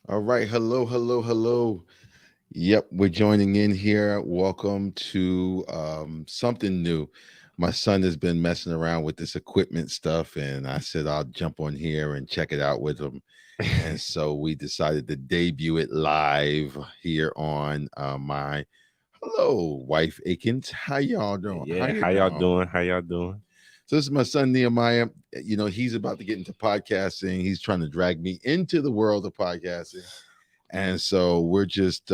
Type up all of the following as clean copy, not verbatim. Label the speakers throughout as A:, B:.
A: All right. Hello, hello, hello. Yep, we're joining in here. Welcome to something new. My son has been messing around with this equipment stuff, and I said I'll jump on here and check it out with him. And so we decided to debut it live here on my hello, wife Akins. How y'all doing? How
B: Yeah,
A: you
B: how y'all
A: doing?
B: doing? How y'all doing?
A: So this is my son Nehemiah. He's about to get into podcasting. He's trying to drag me into the world of podcasting. And so we're just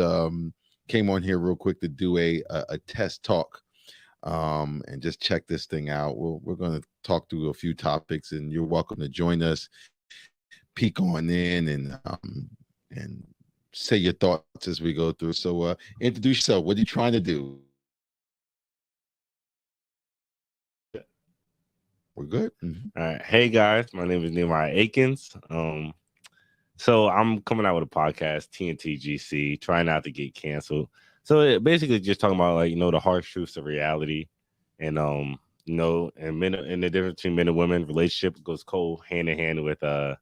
A: came on here real quick to do a test talk and just check this thing out. We're going to talk through a few topics, and you're welcome to join us, peek on in, and say your thoughts as we go through. So introduce yourself. What are you trying to do? We're good. Mhm.
B: All right. Hey guys, my name is Nehemiah Akins. So I'm coming out with a podcast, TNTGC, trying not to get canceled. So it basically just talking about the harsh truths of reality and and men and the difference between men and women. Relationship goes cold hand in hand with
A: Are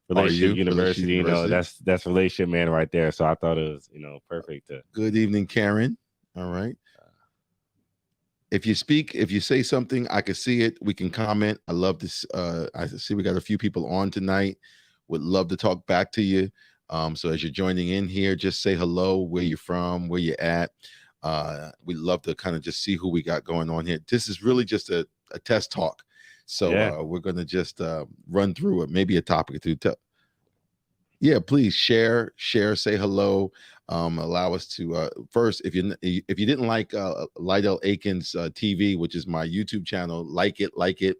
B: relationship
A: you Relationship
B: university,
A: University?
B: that's relationship man right there. So I thought it was, perfect to
A: Good evening, Karen. All right. If you speak, if you say something, I can see it. We can comment. I love this. I see we got a few people on tonight. Would love to talk back to you. So as you're joining in here, just say hello, where you're from, where you're at. We'd love to kind of just see who we got going on here. This is really just a test talk. So
B: yeah.
A: we're gonna just run through it, maybe a topic or two. Yeah, please share, say hello. Allow us to first, if you didn't like Lydell Akins TV, which is my YouTube channel, like it.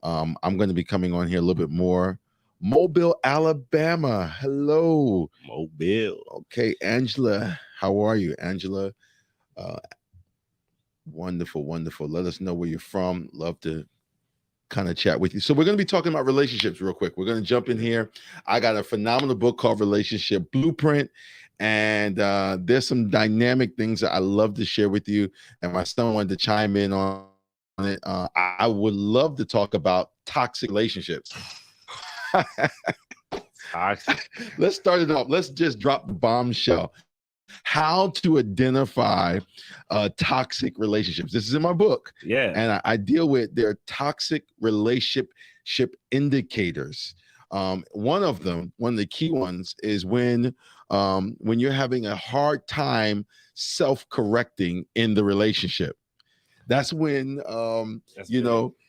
A: I'm going to be coming on here a little bit more. Mobile, Alabama. Hello.
B: Mobile.
A: Okay, Angela. How are you, Angela? Uh, wonderful, wonderful. Let us know where you're from. Love to kind of chat with you. So we're going to be talking about relationships real quick. We're going to jump in here. I got a phenomenal book called Relationship Blueprint. And there's some dynamic things that I love to share with you. And my son wanted to chime in on it. I would love to talk about toxic relationships.
B: Toxic.
A: Let's start it off. Let's just drop the bombshell. How to identify toxic relationships. This is in my book,
B: Yeah.
A: and I deal with their toxic relationship indicators. One of the key ones, is when you're having a hard time self-correcting in the relationship. That's when
B: That's big.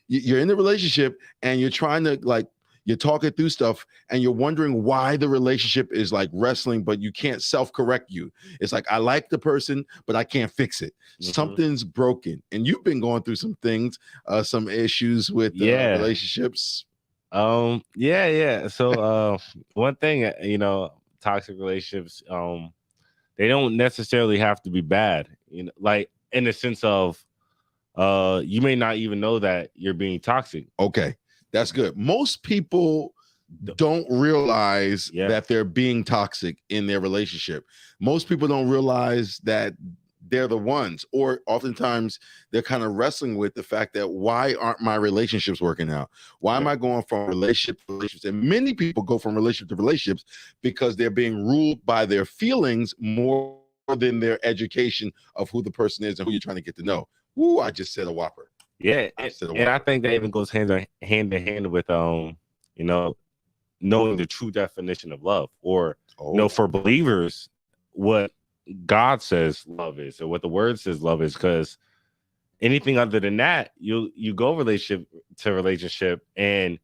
A: you're in the relationship and you're trying to like you're talking through stuff and you're wondering why the relationship is like wrestling, but you can't self-correct you. It's like I like the person, but I can't fix it.
B: Hmm.
A: Something's broken. And you've been going through some things, some issues with
B: Yeah.
A: relationships.
B: Yeah. So one thing, toxic relationships, they don't necessarily have to be bad, like in the sense of you may not even know that you're being toxic.
A: Okay, that's good. Most people don't realize
B: Yeah.
A: that they're being toxic in their relationship. Most people don't realize that they're the ones, or oftentimes they're kind of wrestling with the fact that why aren't my relationships working out? Why am
B: Yeah.
A: I going from relationship to relationships? And many people go from relationship to relationships because they're being ruled by their feelings more than their education of who the person is and who you're trying to get to know. Woo, I just said a whopper.
B: Yeah,
A: I said a
B: and I
A: whopper.
B: think that even goes hand in hand with you know, knowing the true definition of love, or
A: Oh,
B: for believers, what God says love is, or what the Word says love is, because anything other than that, you go relationship to relationship, and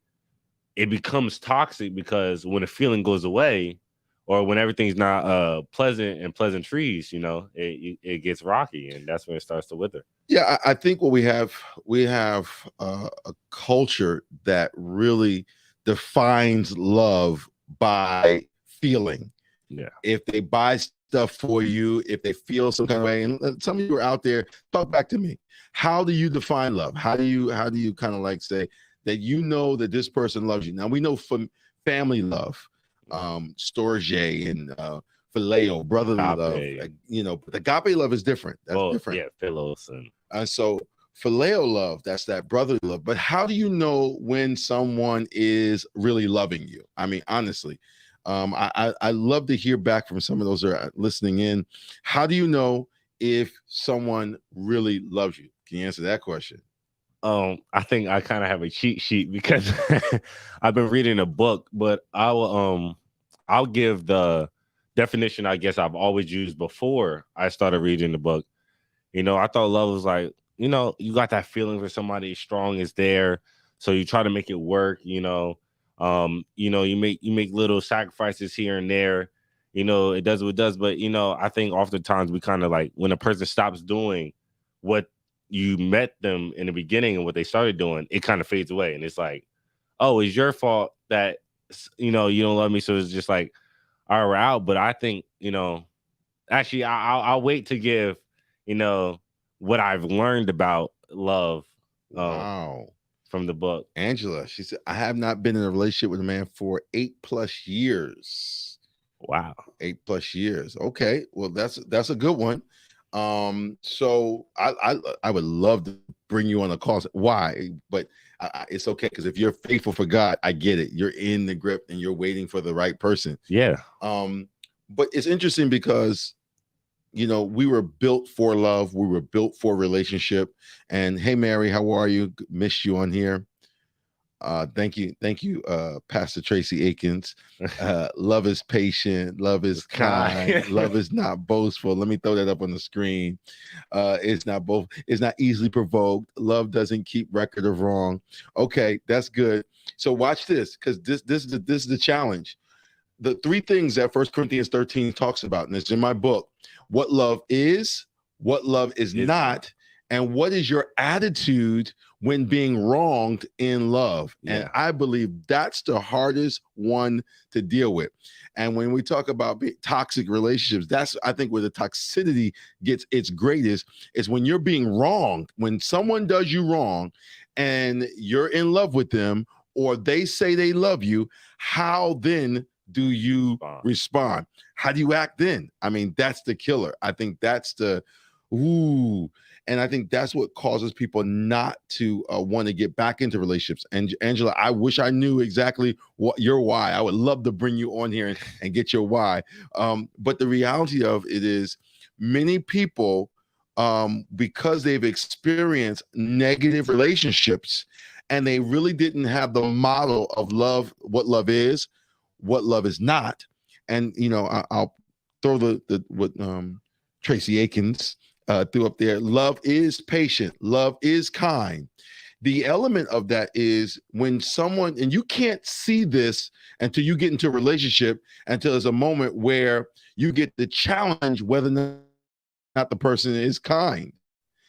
B: it becomes toxic because when a feeling goes away, or when everything's not pleasant and pleasantries, it gets rocky, and that's when it starts to wither.
A: yeah, I think what we have a culture that really defines love by feeling.
B: Yeah.
A: If they buy stuff for you, if they feel some kind of way, and some of you are out there, talk back to me. How do you define love? How do you kind of like say that you know that this person loves you? Now we know from family love, storge and phileo, brotherly love,
B: Agape.
A: but agape love is different. That's
B: Well,
A: different.
B: yeah, Philos and
A: And so phileo love, that's that brotherly love. But how do you know when someone is really loving you? I mean, honestly, I love to hear back from some of those that are listening in. How do you know if someone really loves you? Can you answer that question?
B: I think I kind of have a cheat sheet because I've been reading a book, but I'll give the definition I guess I've always used before I started reading the book. I thought love was like, you got that feeling for somebody strong is there, so you try to make it work. You make little sacrifices here and there. It does what it does, but I think oftentimes we kind of like when a person stops doing what you met them in the beginning and what they started doing, it kind of fades away, and it's like, oh, it's your fault that you don't love me, so it's just like, all right, we're out. But I think actually, I'll wait to give what I've learned about love
A: Wow.
B: from the book.
A: Angela, she said, I have not been in a relationship with a man for 8+ years.
B: Wow.
A: 8+ years. Okay. Well, that's a good one. So I would love to bring you on a call. Why? But it's okay, because if you're faithful for God, I get it. You're in the grip and you're waiting for the right person.
B: Yeah.
A: But it's interesting because we were built for love. We were built for relationship. And hey, Mary, how are you? Missed you on here. Thank you, Pastor Tracy Akins. Love is patient, love is kind, love is not boastful. Let me throw that up on the screen. It's not easily provoked. Love doesn't keep record of wrong. Okay, that's good. So watch this, because this is the challenge. The 3 things that 1 Corinthians 13 talks about, and it's in my book: what love is, what love is not, and what is your attitude when being wronged in love. Yeah. And I believe that's the hardest one to deal with. And when we talk about toxic relationships, that's, I think, where the toxicity gets its greatest, is when you're being wronged. When someone does you wrong and you're in love with them, or they say they love you, how then do you respond? How do you act then? I mean, that's the killer. I think that's the and I think that's what causes people not to want to get back into relationships. And Angela, I wish I knew exactly what your why. I would love to bring you on here and get your why. But the reality of it is, many people, because they've experienced negative relationships and they really didn't have the model of love, what love is not. And I'll throw what Tracy Akins threw up there. Love is patient. Love is kind. The element of that is when someone, and you can't see this until you get into a relationship, until there's a moment where you get the challenge whether or not the person is kind.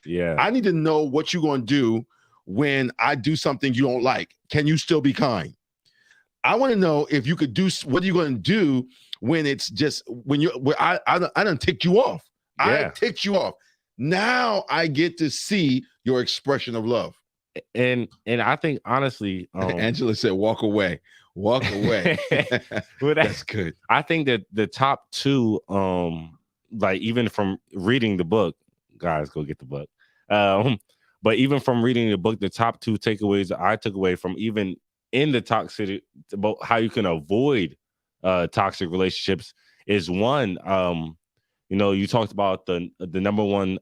B: Yeah.
A: I need to know what you're going to do when I do something you don't like. Can you still be kind? I want to know if you could do, what are you going to do when it's just, when I done ticked you off. Yeah. I ticked you off. Now I get to see your expression of love.
B: And I think, honestly,
A: Angela said, walk away. Well, that's good.
B: I think that the top 2, like, even from reading the book, guys, go get the book. But even from reading the book, the top 2 takeaways that I took away from, even in the toxicity, about how you can avoid toxic relationships, is one, you talked about the number one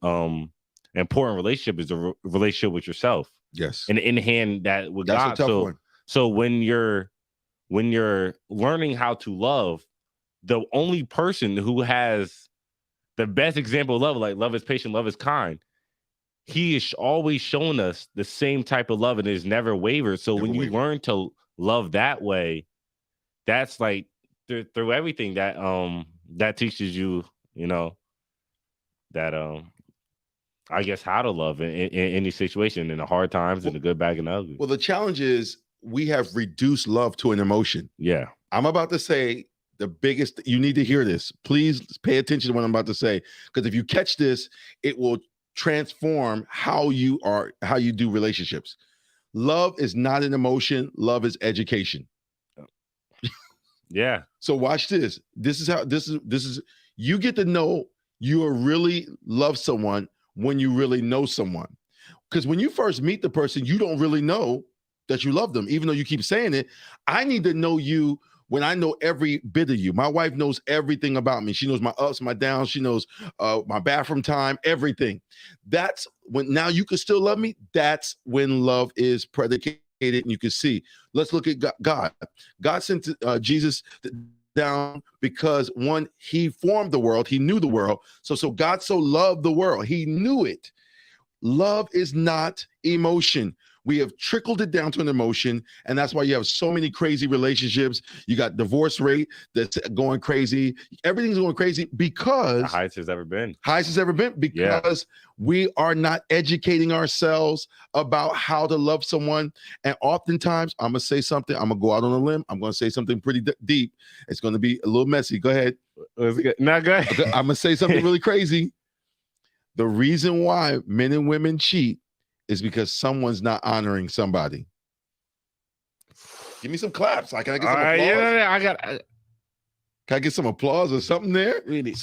B: important relationship is a relationship with yourself.
A: Yes.
B: And in hand that with
A: that's
B: God.
A: A tough one.
B: So when you're learning how to love, the only person who has the best example of love, like love is patient, love is kind, he is always showing us the same type of love, and it is never wavered. So when you learn to love that way, that's like through everything that that teaches you, that I guess how to love in any situation, in the hard times, in the good, bad, and ugly.
A: Well, the challenge is we have reduced love to an emotion.
B: Yeah.
A: I'm about to say the biggest, you need to hear this. Please pay attention to what I'm about to say, because if you catch this, it will transform how you do relationships. Love is not an emotion. Love is education.
B: Yeah.
A: So watch this. This is you get to know you really love someone when you really know someone. Because when you first meet the person, you don't really know that you love them, even though you keep saying it. I need to know you when I know every bit of you. My wife knows everything about me. She knows my ups, my downs. She knows my bathroom time, everything. That's when now you can still love me. That's when love is predicated, and you can see. Let's look at God. God sent Jesus down because one, he formed the world. He knew the world. So God so loved the world. He knew it. Love is not emotion. We have trickled it down to an emotion, and that's why you have so many crazy relationships. You got divorce rate that's going crazy. Everything's going crazy because
B: the highest it's ever been.
A: Because we are not educating ourselves about how to love someone. And oftentimes, I'm gonna say something. I'm gonna go out on a limb. I'm gonna say something pretty deep. It's gonna be a little messy. Go ahead.
B: Not good.
A: I'm gonna say something really crazy. The reason why men and women cheat is because someone's not honoring somebody. Give me some claps. Can I get some applause? Can I get some applause or something there?
B: Really?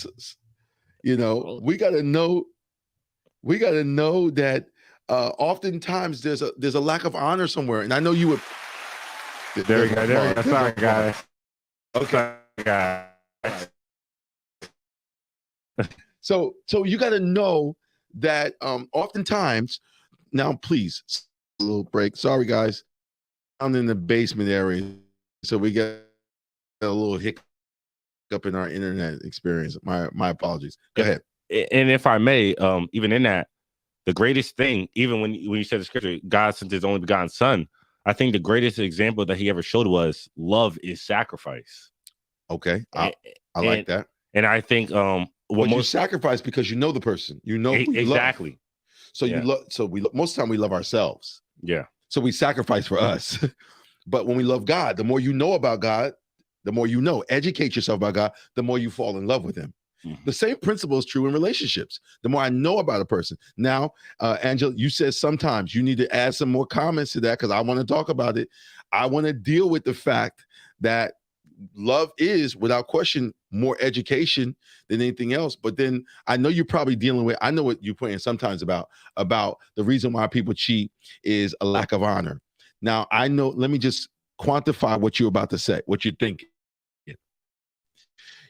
A: You know, we gotta know that oftentimes there's a lack of honor somewhere. And I know you would.
B: There we go. Sorry, guys.
A: Okay.
B: Guys.
A: So you got to know that oftentimes, now please, a little break. Sorry, guys. I'm in the basement area, so we get a little hiccup in our internet experience. My apologies. Go ahead.
B: And if I may, even in that, the greatest thing, even when you said the scripture, God sent his only begotten son, I think the greatest example that he ever showed was love is sacrifice.
A: Okay. I like that.
B: And I think
A: you sacrifice because you know the person, you know who you
B: exactly
A: love. So you love. So most of the time we love ourselves.
B: Yeah.
A: So we sacrifice for us. But when we love God, the more you know about God, the more you know. Educate yourself about God, the more you fall in love with him. Mm-hmm. The same principle is true in relationships. The more I know about a person. Now, Angela, you said sometimes you need to add some more comments to that because I want to talk about it. I want to deal with the fact that love is, without question, more education than anything else. But then I know you're probably dealing with, I know what you're playing sometimes about the reason why people cheat is a lack of honor. Now, I know, let me just quantify what you're about to say, what you're thinking.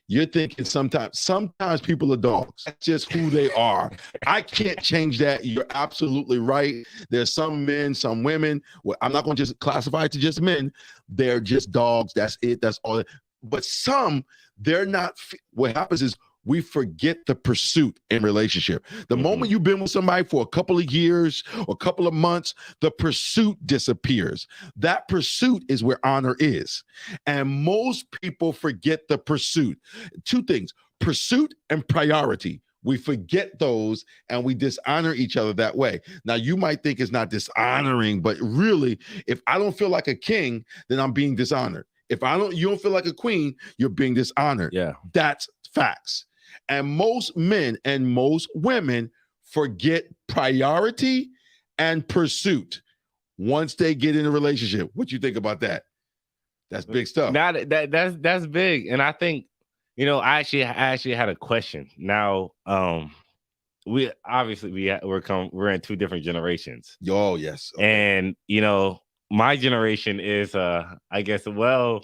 A: You're thinking sometimes people are dogs. That's just who they are. I can't change that. You're absolutely right. There's some men, some women. Well, I'm not going to just classify it to just men. They're just dogs. That's it. That's all. But some, they're not. What happens is we forget the pursuit in relationship. The moment you've been with somebody for a couple of years or a couple of months, the pursuit disappears. That pursuit is where honor is. And most people forget the pursuit. Two things, pursuit and priority. We forget those and we dishonor each other that way. Now, you might think it's not dishonoring, but really, if I don't feel like a king, then I'm being dishonored. If you don't feel like a queen, you're being dishonored.
B: Yeah.
A: That's facts. And most men and most women forget priority and pursuit once they get in a relationship. What you think about that? That's big stuff.
B: Now that's big. And I think, I actually had a question. Now, we're in two different generations.
A: Oh, yes. Okay.
B: And my generation is I guess well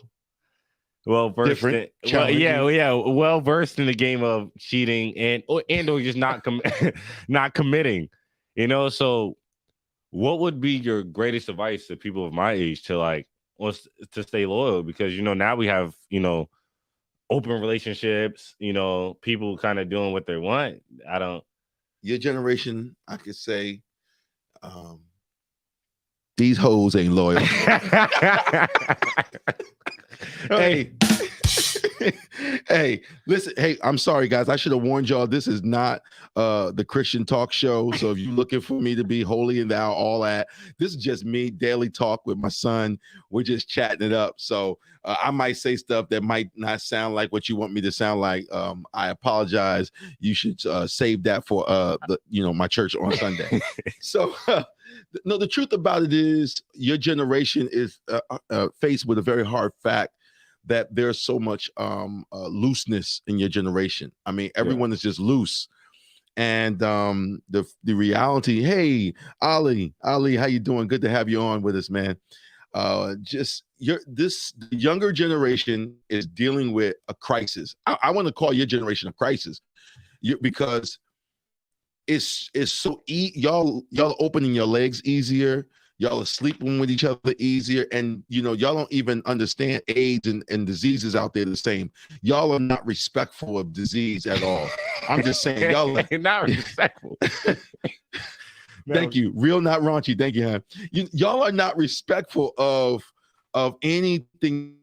B: versed in, well versed in the game of cheating and or just not not committing. So what would be your greatest advice to people of my age to stay loyal? Because now we have open relationships, people kind of doing what they want.
A: Your generation, I could say, these hoes ain't loyal. Hey, hey, listen. Hey, I'm sorry, guys. I should have warned y'all. This is not the Christian talk show. So if you're looking for me to be holy and thou, all that, this is just me, daily talk with my son. We're just chatting it up. So I might say stuff that might not sound like what you want me to sound like. I apologize. You should save that for my church on Sunday. So. No, the truth about it is your generation is faced with a very hard fact that there's so much looseness in your generation. I mean, everyone is just loose. And the reality, hey, Ali, how you doing? Good to have you on with us, man. just this younger generation is dealing with a crisis. I want to call your generation a crisis, because it's so y'all opening your legs easier. Y'all are sleeping with each other easier, and y'all don't even understand AIDS and diseases out there the same. Y'all are not respectful of disease at all. I'm just saying, y'all are
B: not respectful.
A: Thank you. Real, not raunchy. Thank you, Han. Y'all are not respectful of anything.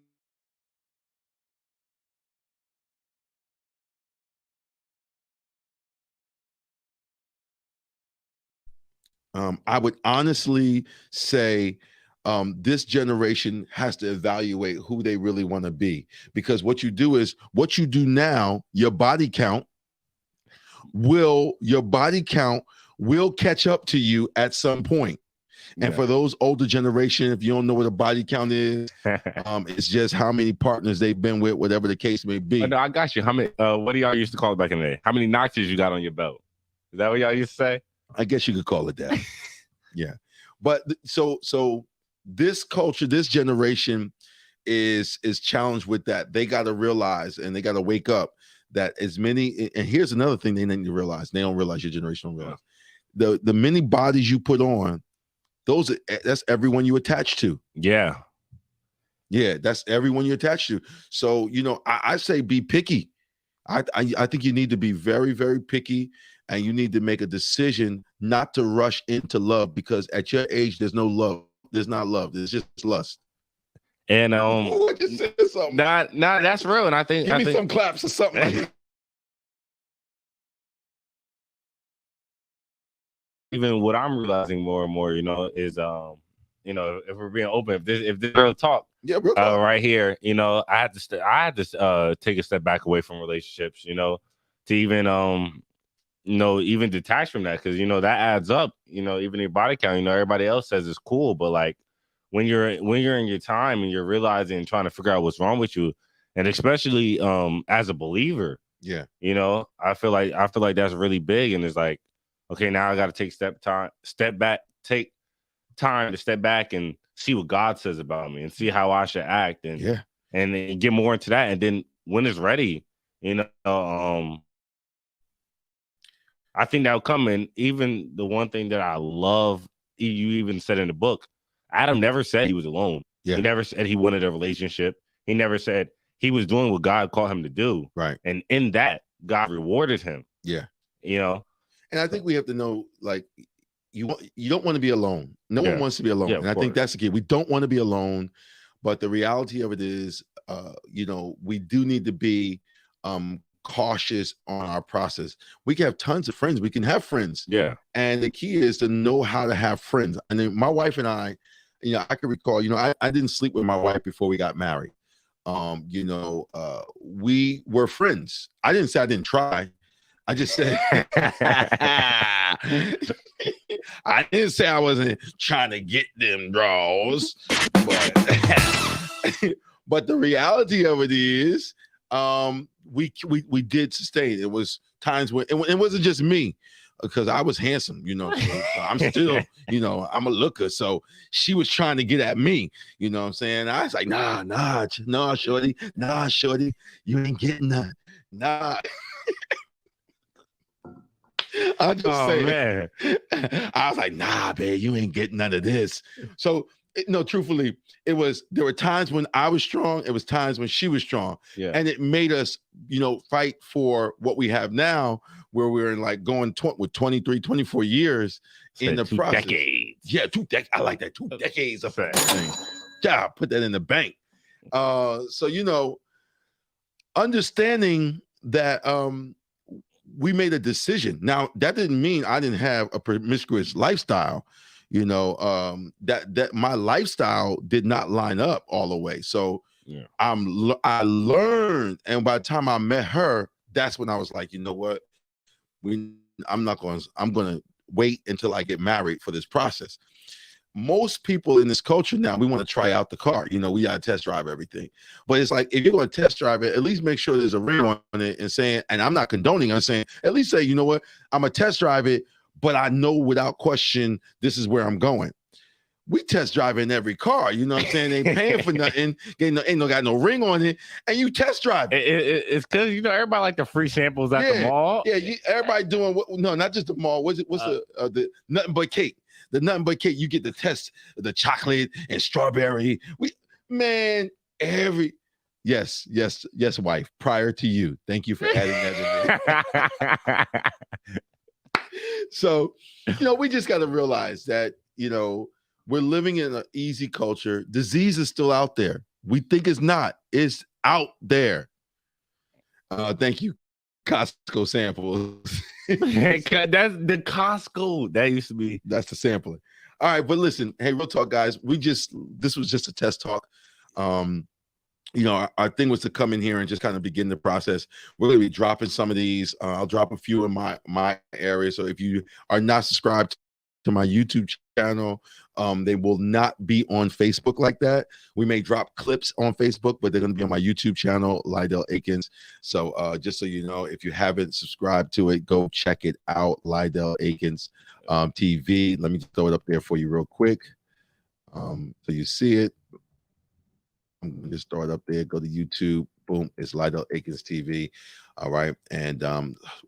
A: I would honestly say this generation has to evaluate who they really want to be, because what you do now, your body count will catch up to you at some point. And for those older generation, if you don't know what a body count is, it's just how many partners they've been with, whatever the case may be.
B: No, I got you. How many? What do y'all used to call it back in the day? How many notches you got on your belt? Is that what y'all used to say?
A: I guess you could call it that. Yeah. But so this culture, this generation is challenged with that. They got to realize, and they got to wake up, that as many, and here's another thing they need to realize. They don't realize, your generation don't realize. The many bodies you put on, that's everyone you attach to.
B: Yeah.
A: Yeah, that's everyone you attach to. So, I say be picky. I think you need to be very, very picky, and you need to make a decision not to rush into love, because at your age, there's no love. There's not love. There's just lust.
B: And
A: I just said something.
B: Nah, that's real. And I think
A: give me some claps or something like that.
B: Even what I'm realizing more and more, is if we're being open, if this real talk,
A: real talk.
B: Right here, I had to take a step back away from relationships, to even even detach from that, because that adds up. Even your body count. Everybody else says it's cool, but like when you're in your time and you're realizing and trying to figure out what's wrong with you, and especially as a believer, I feel like that's really big. And it's like, okay, now I got to take take time to step back and see what God says about me and see how I should act, and and get more into that. And then when it's ready, I think that'll come. And even the one thing that I love, you even said in the book, Adam never said he was alone.
A: Yeah.
B: He never said he wanted a relationship. He never said he was doing what God called him to do.
A: Right.
B: And in that, God rewarded him.
A: Yeah.
B: And
A: I think we have to know, like, you don't want to be alone. No one wants to be alone.
B: Yeah,
A: and I think that's the key. We don't want to be alone. But the reality of it is, we do need to be cautious on our process. We can have tons of friends. We can have friends.
B: Yeah.
A: And the key is to know how to have friends. And then my wife and I can recall, I didn't sleep with my wife before we got married. We were friends. I didn't say I didn't try. I just said, I didn't say I wasn't trying to get them draws, but the reality of it is, we did sustain. It was times when it wasn't just me, because I was handsome, so I'm still, I'm a looker. So she was trying to get at me, you know what I'm saying? I was like, nah, shorty, you ain't getting that. Nah. I just say, man. I was like, nah, babe, you ain't getting none of this. So, truthfully, there were times when I was strong. It was times when she was strong.
B: Yeah.
A: And it made us, fight for what we have now, where we're in like going with 23, 24 years in the process.
B: Decades.
A: Yeah, 2 decades. I like that. 2 decades of that thing. Yeah, put that in the bank. So, understanding that, we made a decision. Now, that didn't mean I didn't have a promiscuous lifestyle, that my lifestyle did not line up all the way. So I learned, and by the time I met her, that's when I was like, you know what? I'm going to wait until I get married for this process. Most people in this culture now, we want to try out the car. We got to test drive everything. But it's like, if you're going to test drive it, at least make sure there's a ring on it, and I'm not condoning, I'm saying, at least say, you know what, I'm going to test drive it, but I know without question, this is where I'm going. we test driving every car. You know what I'm saying? They ain't paying for nothing. Ain't got no ring on it, and you test drive.
B: It's because everybody like the free samples at the mall.
A: Yeah, everybody doing no, not just the mall. What's the nothing but cake? The nothing but cake. You get the test the chocolate and strawberry. Yes, wife. Prior to you, thank you for adding that in there. So, we just got to realize that we're living in an easy culture. Disease is still out there. We think it's not. It's out there. Thank you, Costco samples.
B: That's the Costco. That used to be.
A: That's the sampling. All right, but listen, hey, real talk, guys. This was just a test talk. Our thing was to come in here and just kind of begin the process. We're going to be dropping some of these. I'll drop a few in my area. So if you are not subscribed to my YouTube channel, they will not be on Facebook like that. We may drop clips on Facebook, but they're going to be on my YouTube channel, Lydell Akins. So just so you know, if you haven't subscribed to it, go check it out, Lydell Akins TV. Let me throw it up there for you real quick. So you see it. I'm going to just throw it up there. Go to YouTube. Boom. It's Lydell Akins TV. All right. And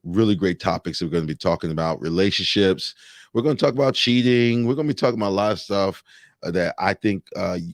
A: really great topics we're going to be talking about. Relationships. We're going to talk about cheating. We're going to be talking about a lot of stuff that I think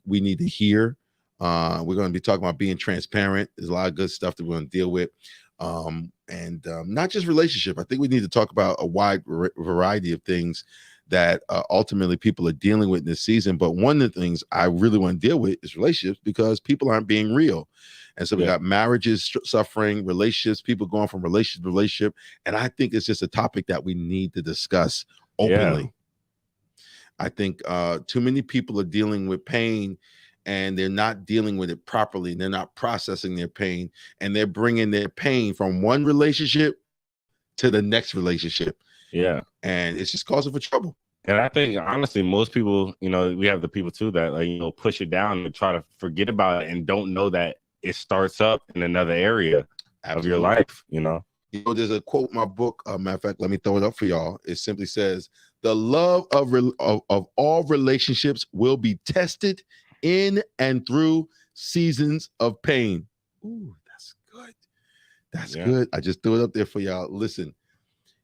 A: we need to hear. We're going to be talking about being transparent. There's a lot of good stuff that we're going to deal with. And not just relationship. I think we need to talk about a wide variety of things that ultimately people are dealing with in this season. But one of the things I really want to deal with is relationships, because people aren't being real. And so we got marriages suffering, relationships, people going from relationship to relationship. And I think it's just a topic that we need to discuss openly. Yeah. I think too many people are dealing with pain, and they're not dealing with it properly. They're not processing their pain, and they're bringing their pain from one relationship to the next relationship.
B: Yeah.
A: And it's just causing for trouble.
B: And I think, honestly, most people, we have the people too that push it down and try to forget about it and don't know that it starts up in another area of your life,
A: There's a quote in my book, matter of fact, let me throw it up for y'all. It simply says, the love of all relationships will be tested in and through seasons of pain. Ooh, that's good. That's good. I just threw it up there for y'all. Listen.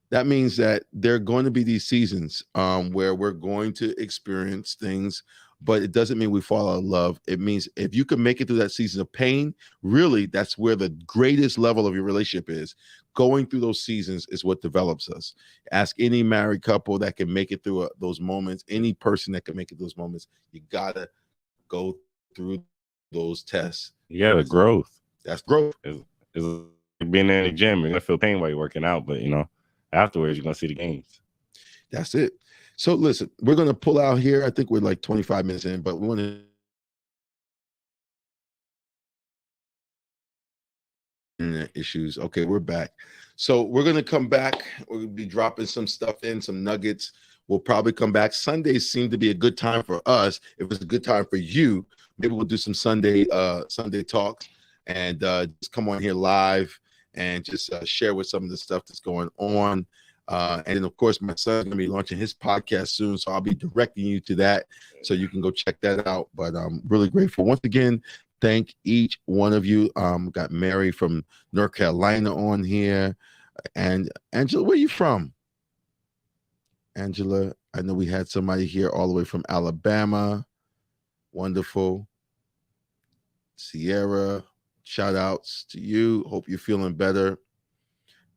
A: That means that there are going to be these seasons where we're going to experience things, but it doesn't mean we fall out of love. It means if you can make it through that season of pain, really, that's where the greatest level of your relationship is. Going through those seasons is what develops us. Ask any married couple that can make it through those moments, any person that can make it those moments. You got to go through those tests.
B: Yeah, the growth.
A: That's growth.
B: It's being in the gym. You're going to feel pain while you're working out, but, afterwards, you're going to see the gains.
A: That's it. So listen, we're going to pull out here. I think we're like 25 minutes in, but we want to issues. Okay, we're back. So we're going to come back. We're going to be dropping some stuff in, some nuggets. We'll probably come back. Sundays seem to be a good time for us. If it's a good time for you, maybe we'll do some Sunday talks and just come on here live and just share with some of the stuff that's going on. And then, of course, my son's going to be launching his podcast soon, so I'll be directing you to that so you can go check that out. But I'm really grateful. Once again, thank each one of you. Got Mary from North Carolina on here. And Angela, where are you from? Angela, I know we had somebody here all the way from Alabama. Wonderful. Sierra, shout outs to you. Hope you're feeling better.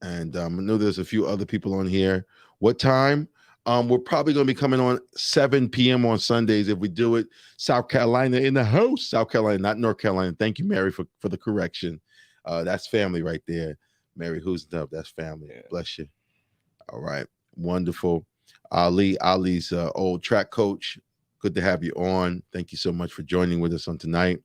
A: And I know there's a few other people on here. What time? We're probably going to be coming on 7 p.m. on Sundays if we do it. South Carolina in the house. South Carolina, not North Carolina. Thank you, Mary, for the correction. That's family right there. Mary Hoosdub, that's family. Yeah. Bless you. All right. Wonderful. Ali's old track coach. Good to have you on. Thank you so much for joining with us on tonight.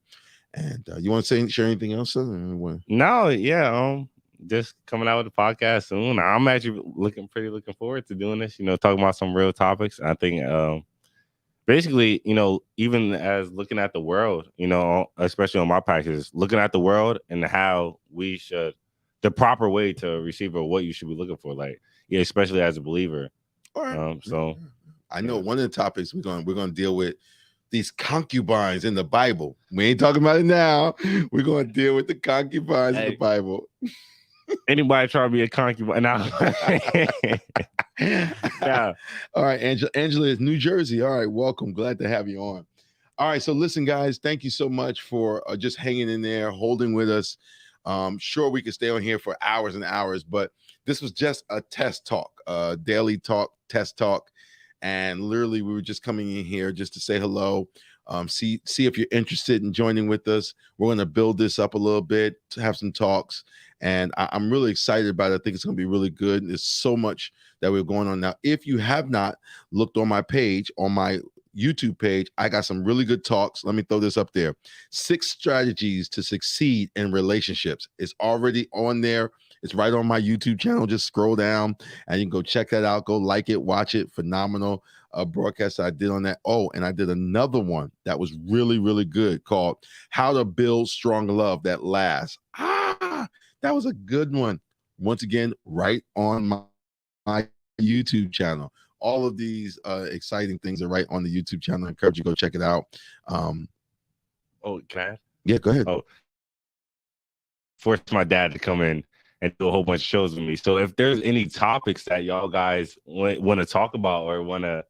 A: And you want to share anything else?
B: No, yeah. Just coming out with the podcast soon. I'm actually looking forward to doing this, talking about some real topics. I think basically, even as looking at the world, especially on my practice, looking at the world and how we should, the proper way to receive or what you should be looking for, especially as a believer.
A: All right.
B: So
A: I know one of the topics we're gonna deal with these concubines in the Bible. We ain't talking about it now. We're gonna deal with the concubines in the Bible.
B: Anybody try to be a concubine? No.
A: No. All right, Angela is New Jersey. All right, welcome. Glad to have you on. All right, so listen, guys, thank you so much for just hanging in there, holding with us. Sure, we could stay on here for hours and hours, but this was just a test talk, daily talk, test talk. And literally, we were just coming in here just to say hello, see if you're interested in joining with us. We're going to build this up a little bit to have some talks. And I'm really excited about it. I think it's going to be really good. There's so much that we're going on now. If you have not looked on my page, on my YouTube page, I got some really good talks. Let me throw this up there. 6 strategies to succeed in relationships. It's already on there. It's right on my YouTube channel. Just scroll down and you can go check that out. Go like it, watch it. Phenomenal broadcast I did on that. Oh, and I did another one that was really, really good called How to Build Strong Love That Lasts. That was a good one. Once again, right on my YouTube channel. All of these exciting things are right on the YouTube channel. I encourage you to go check it out.
B: Oh, can I?
A: Yeah, go ahead.
B: Oh, forced my dad to come in and do a whole bunch of shows with me. So if there's any topics that y'all guys want to talk about or want to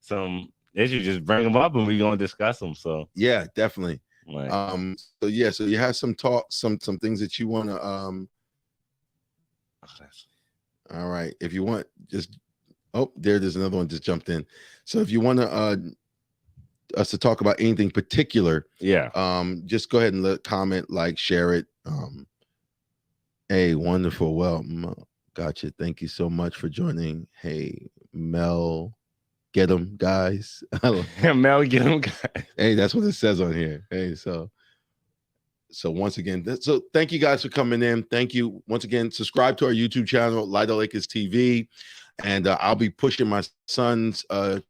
B: some issues, just bring them up and we're gonna discuss them. So
A: yeah, definitely.
B: Right.
A: So you have some talk, some things that you want to all right. If you want, just there's another one just jumped in. So if you want to us to talk about anything particular, just go ahead and comment, like, share it. Hey, wonderful. Well, gotcha. Thank you so much for joining. Hey, Mel, get them guys.
B: Mel, get them guys.
A: Hey, that's what it says on here. Hey, so once again, so thank you guys for coming in. Thank you once again. Subscribe to our YouTube channel, Lydell Akins TV, and I'll be pushing my son's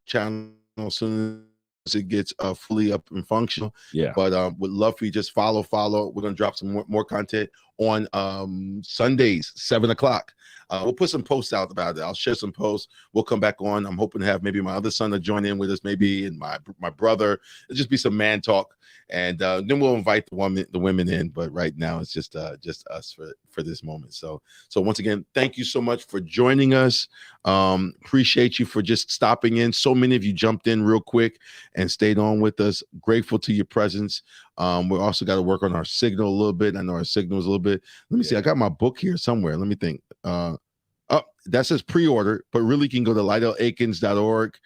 A: channel as soon as it gets fully up and functional.
B: Yeah,
A: but would love for you just follow. We're gonna drop some more content on Sundays, 7:00. We'll put some posts out about it. I'll share some posts. We'll come back on. I'm hoping to have maybe my other son to join in with us, maybe, and my brother. It'll just be some man talk, and then we'll invite the women in. But right now, it's just us for this moment. So once again, thank you so much for joining us. Appreciate you for just stopping in. So many of you jumped in real quick and stayed on with us. Grateful to your presence. We also got to work on our signal a little bit. I know our signal is a little bit. Let me see. I got my book here somewhere. Let me think. That says pre-order, but really you can go to LydellAkins.org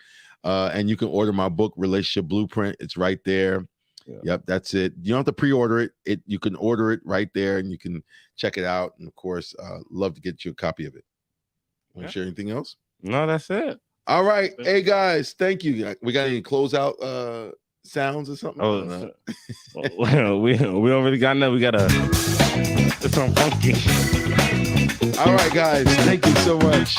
A: and you can order my book, Relationship Blueprint. It's right there. Yeah. Yep, that's it. You don't have to pre-order it. You can order it right there and you can check it out. And of course, love to get you a copy of it. Want to share anything else?
B: No, that's it.
A: All right. Hey guys, thank you. We got any closeout sounds or something?
B: Oh, we don't really got nothing. We got it's some funky.
A: All right, guys. Thank you so much.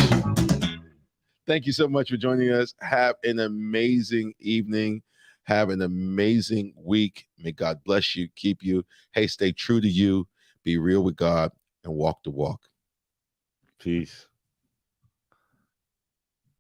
A: Thank you so much for joining us. Have an amazing evening. Have an amazing week. May God bless you, keep you. Hey, stay true to you. Be real with God and walk the walk.
B: Peace.